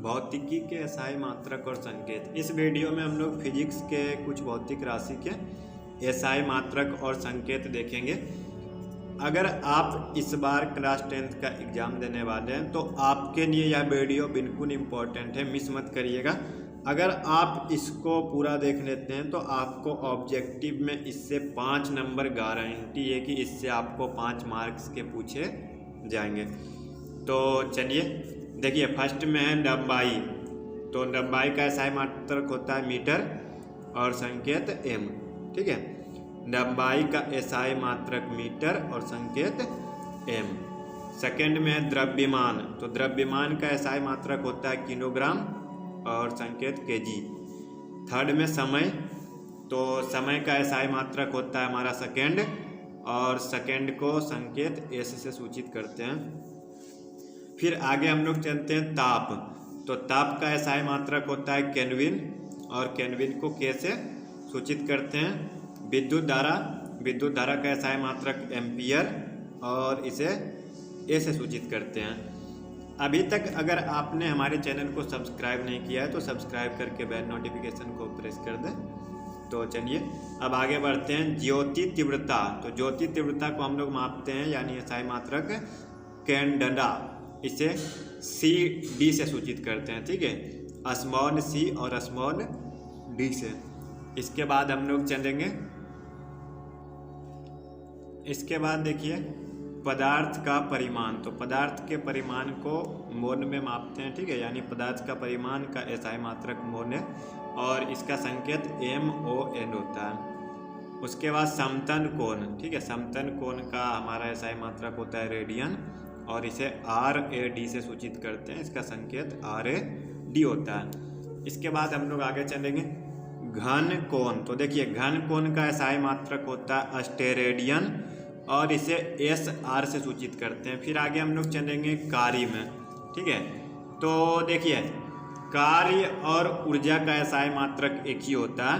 भौतिकी के एसआई मात्रक और संकेत। इस वीडियो में हम लोग फिजिक्स के कुछ भौतिक राशि के एसआई मात्रक और संकेत देखेंगे। अगर आप इस बार क्लास 10th का एग्ज़ाम देने वाले हैं तो आपके लिए यह वीडियो बिल्कुल इम्पोर्टेंट है, मिस मत करिएगा। अगर आप इसको पूरा देख लेते हैं तो आपको ऑब्जेक्टिव में इससे 5 नंबर गारंटी है कि इससे आपको 5 मार्क्स के पूछे जाएंगे। तो चलिए देखिए, फर्स्ट में है लंबाई। तो लंबाई का एसआई मात्रक होता है मीटर और संकेत एम। ठीक है, लंबाई का एसआई मात्रक मीटर और संकेत एम। सेकेंड में है द्रव्यमान। तो द्रव्यमान का एसआई मात्रक होता है किलोग्राम और संकेत केजी। थर्ड में समय। तो समय का एसआई मात्रक होता है हमारा सेकेंड, और सेकेंड को संकेत एस से सूचित करते हैं। फिर आगे हम लोग चलते हैं ताप। तो ताप का एसआई मात्रक होता है केल्विन, और केल्विन को के से सूचित करते हैं। विद्युत धारा। विद्युत धारा का एसआई मात्रक एम्पियर, और इसे ए से सूचित करते हैं। अभी तक अगर आपने हमारे चैनल को सब्सक्राइब नहीं किया है तो सब्सक्राइब करके बेल नोटिफिकेशन को प्रेस कर दें। तो चलिए अब आगे बढ़ते हैं। ज्योति तीव्रता। तो ज्योति तीव्रता को हम लोग मापते हैं, यानी एसआई मात्रक कैंडेला, इसे सी डी से सूचित करते हैं। ठीक है, स्मॉल सी और स्मॉल डी से। इसके बाद हम लोग चलेंगे, इसके बाद देखिए पदार्थ का परिमाण। तो पदार्थ के परिमाण को मोल में मापते हैं। ठीक है, यानी पदार्थ का परिमाण का एसआई मात्रक मोल है, और इसका संकेत MOL होता है। उसके बाद समतल कोण। ठीक है, समतल कोण का हमारा एसआई मात्रक होता है रेडियन, और इसे RAD से सूचित करते हैं। इसका संकेत RAD होता है। इसके बाद हम लोग आगे चलेंगे घन कोण। तो देखिए घन कोण का एसआई मात्रक होता है स्टेरेडियन, और इसे SR से सूचित करते हैं। फिर आगे हम लोग चलेंगे कार्य में। ठीक है, तो देखिए कार्य और ऊर्जा का एसआई मात्रक एक ही होता है।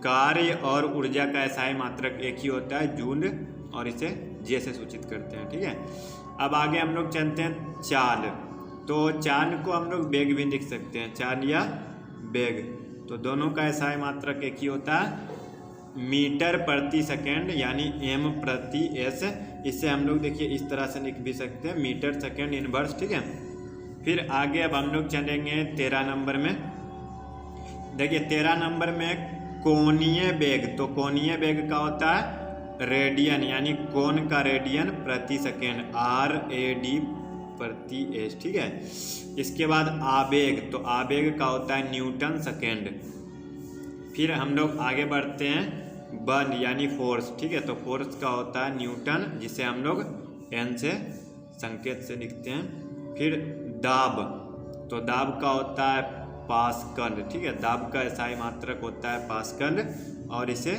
कार्य और ऊर्जा का एसआई मात्रक एक ही होता है, जूल, और इसे J से सूचित करते हैं। ठीक है, अब आगे हम लोग चलते हैं चाल। तो चाल को हम लोग वेग भी लिख सकते हैं, चाल या वेग। तो दोनों का एसआई मात्रक एक ही होता है, मीटर प्रति सेकेंड, यानी M प्रति S। इसे हम लोग देखिए इस तरह से लिख भी सकते हैं, मीटर सेकेंड इनवर्स। ठीक है, फिर आगे अब हम लोग चलेंगे 13 नंबर में। देखिए 13 नंबर में कोणीय वेग। तो कोणीय वेग का होता है रेडियन, यानी कोण का रेडियन प्रति सेकेंड, RAD प्रति S। ठीक है, इसके बाद आवेग। तो आवेग का होता है न्यूटन सेकेंड। फिर हम लोग आगे बढ़ते हैं बल, यानी फोर्स। ठीक है, तो फोर्स का होता है न्यूटन, जिसे हम लोग N से संकेत से लिखते हैं। फिर दाब। तो दाब का होता है पास्कल। ठीक है, दाब का एसआई मात्रक होता है पास्कल, और इसे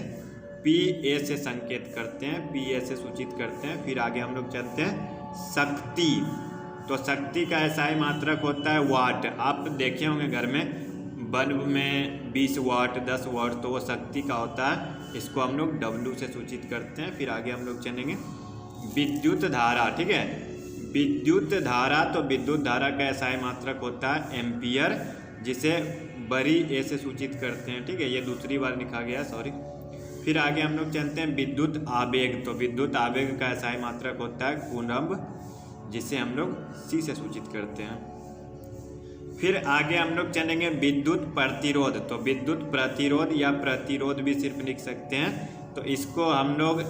PA से संकेत करते हैं, PA से सूचित करते हैं। फिर आगे हम लोग चलते हैं शक्ति। तो शक्ति का एसआई मात्रक होता है वाट। आप देखे होंगे घर में बल्ब में 20 वाट 10 वाट, तो वो शक्ति का होता है। इसको हम लोग W से सूचित करते हैं। फिर आगे हम लोग चलेंगे विद्युत धारा। ठीक है, विद्युत धारा। तो विद्युत धारा का एसआई मात्रक होता है एम्पियर, जिसे बड़ी A से सूचित करते हैं। ठीक है, ये दूसरी बार लिखा गया, सॉरी। फिर आगे हम लोग चलते हैं विद्युत आवेग। तो विद्युत आवेग का एसआई मात्रक होता है कूलम्ब, जिसे हम लोग C से सूचित करते हैं। फिर आगे हम लोग चलेंगे विद्युत प्रतिरोध। तो विद्युत प्रतिरोध या प्रतिरोध भी सिर्फ लिख सकते हैं। तो इसको हम लोग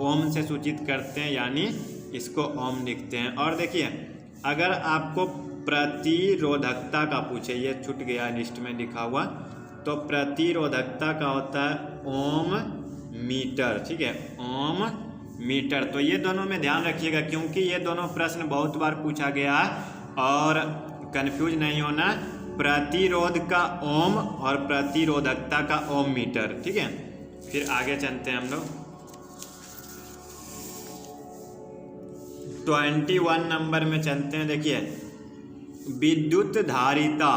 ओम से सूचित करते हैं, यानी इसको ओम लिखते हैं। और देखिए अगर आपको प्रतिरोधकता का पूछे, ये छूट गया लिस्ट में लिखा हुआ, तो प्रतिरोधकता का होता है ओम मीटर। ठीक है, ओम मीटर। तो ये दोनों में ध्यान रखिएगा, क्योंकि ये दोनों प्रश्न बहुत बार पूछा गया है, और कंफ्यूज नहीं होना। प्रतिरोध का ओम और प्रतिरोधकता का ओम मीटर। ठीक है, फिर आगे चलते हैं हम लोग 21 नंबर में चलते हैं। देखिए विद्युत धारिता।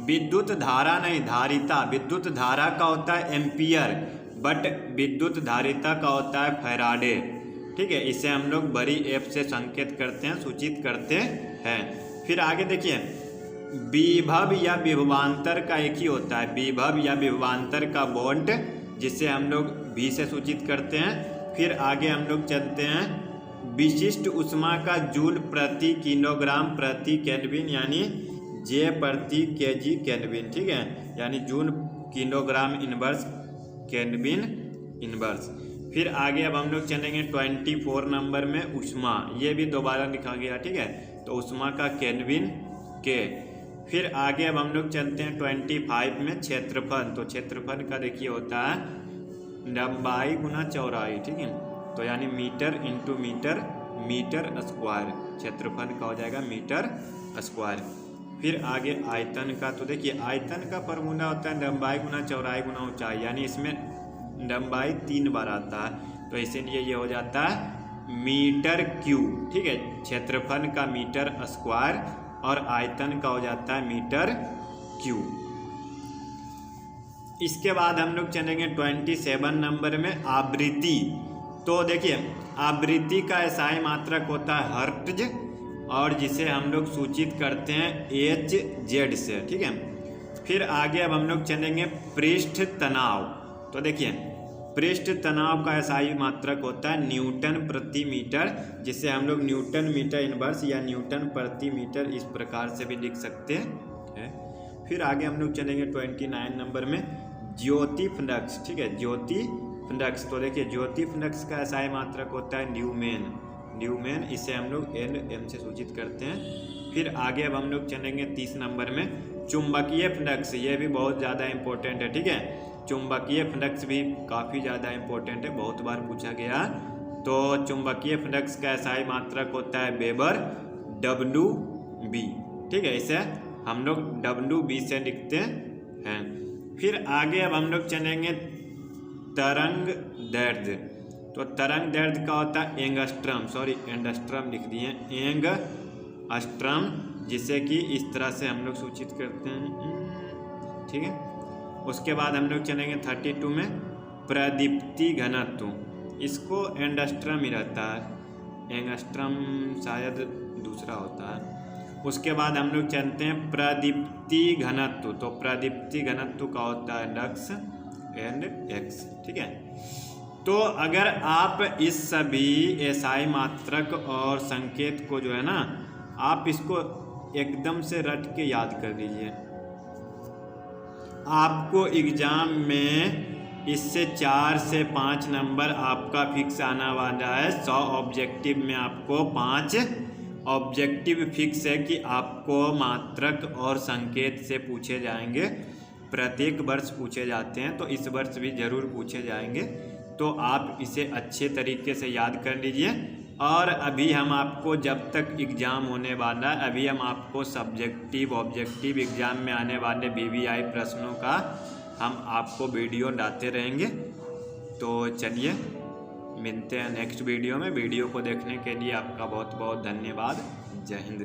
विद्युत धारा नहीं, धारिता। विद्युत धारा का होता है एम्पियर, बट विद्युत धारिता का होता है फैराडे। ठीक है, इसे हम लोग बड़ी F से संकेत करते हैं, सूचित करते हैं। फिर आगे देखिए विभव या विभवांतर का एक ही होता है, विभव या विभवांतर का बॉन्ड, जिसे हम लोग V से सूचित करते हैं। फिर आगे हम लोग चलते हैं विशिष्ट ऊष्मा का जूल प्रति किलोग्राम प्रति केल्विन यानी J प्रति kg केल्विन, ठीक है, यानी joule kilogram inverse kelvin inverse. फिर आगे अब हम लोग चलेंगे 24 नंबर में ऊष्मा, ये भी दोबारा लिखा गया, ठीक है, तो ऊष्मा का केल्विन के। फिर आगे अब हम लोग चलते हैं 25 में क्षेत्रफल, तो क्षेत्रफल का देखिए होता है लंबाई गुना चौड़ाई, ठीक है, तो यानी metre into metre, metre square, क्षेत्रफल का हो जाएगा मीटर स्क्वायर। फिर आगे आयतन का, तो देखिए आयतन का फॉर्मूला होता है लंबाई गुना चौड़ाई गुना ऊंचाई, यानी इसमें लंबाई 3 बार आता है, तो इसीलिए ये हो जाता है मीटर क्यूब, ठीक है, क्षेत्रफल का मीटर स्क्वायर और आयतन का हो जाता है मीटर क्यूब। इसके बाद हम लोग चलेंगे 27 नंबर में आवृत्ति। तो देखिए आवृत्ति का एसआई मात्रक होता है हर्ट्ज, और जिसे हम लोग सूचित करते हैं Hz से, ठीक है। फिर आगे अब हम लोग चलेंगे पृष्ठ तनाव। तो देखिए पृष्ठ तनाव का एसआई मात्रक होता है न्यूटन प्रति मीटर, जिसे हम लोग न्यूटन मीटर इनवर्स या न्यूटन प्रति मीटर इस प्रकार से भी लिख सकते हैं। फिर आगे हम लोग चलेंगे 29 नंबर में ज्योति फ्लक्स, ठीक है, ज्योति फ्लक्स। तो देखिए ज्योति फ्लक्स का एसआई मात्रक होता है न्यूमेन, न्यूमेन, इसे हम लोग Nm से सूचित करते हैं। फिर आगे अब हम लोग चलेंगे 30 नंबर में चुंबकीय फ्लक्स, ये भी बहुत ज़्यादा इंपॉर्टेंट है, ठीक है, चुंबकीय फ्लक्स भी काफ़ी ज़्यादा इंपॉर्टेंट है, बहुत बार पूछा गया। तो चुंबकीय फ्लक्स का एसआई मात्रक होता है वेबर WB, ठीक है, इसे हम लोग WB से लिखते हैं। फिर आगे अब हम लोग चलेंगे तरंग दैर्ध्य। तो तरंग दैर्ध्य का होता है एंगस्ट्रम, सॉरी एंडस्ट्रम लिख दिए, एंगस्ट्रम, जिसे कि इस तरह से हम लोग सूचित करते हैं, ठीक है। उसके बाद हम लोग चलेंगे 32 में प्रदीप्ति घनत्व, इसको एंडस्ट्रम ही रहता है, एंगस्ट्रम शायद दूसरा होता है। उसके बाद हम लोग चलते हैं प्रदीप्ति घनत्व। तो प्रदीप्ति घनत्व का होता है लक्स एंड एक्स, ठीक है। तो अगर आप इस सभी एसआई मात्रक और संकेत को जो है ना, आप इसको एकदम से रट के याद कर लीजिए, आपको एग्जाम में इससे 4 से 5 नंबर आपका फिक्स आना वाला है। 100 ऑब्जेक्टिव में आपको 5 ऑब्जेक्टिव फिक्स है कि आपको मात्रक और संकेत से पूछे जाएंगे। प्रत्येक वर्ष पूछे जाते हैं, तो इस वर्ष भी ज़रूर पूछे जाएंगे, तो आप इसे अच्छे तरीके से याद कर लीजिए। और अभी हम आपको जब तक एग्ज़ाम होने वाला है, अभी हम आपको सब्जेक्टिव ऑब्जेक्टिव एग्ज़ाम में आने वाले VVI प्रश्नों का हम आपको वीडियो लाते रहेंगे। तो चलिए मिलते हैं नेक्स्ट वीडियो में। वीडियो को देखने के लिए आपका बहुत बहुत धन्यवाद। जय हिंद।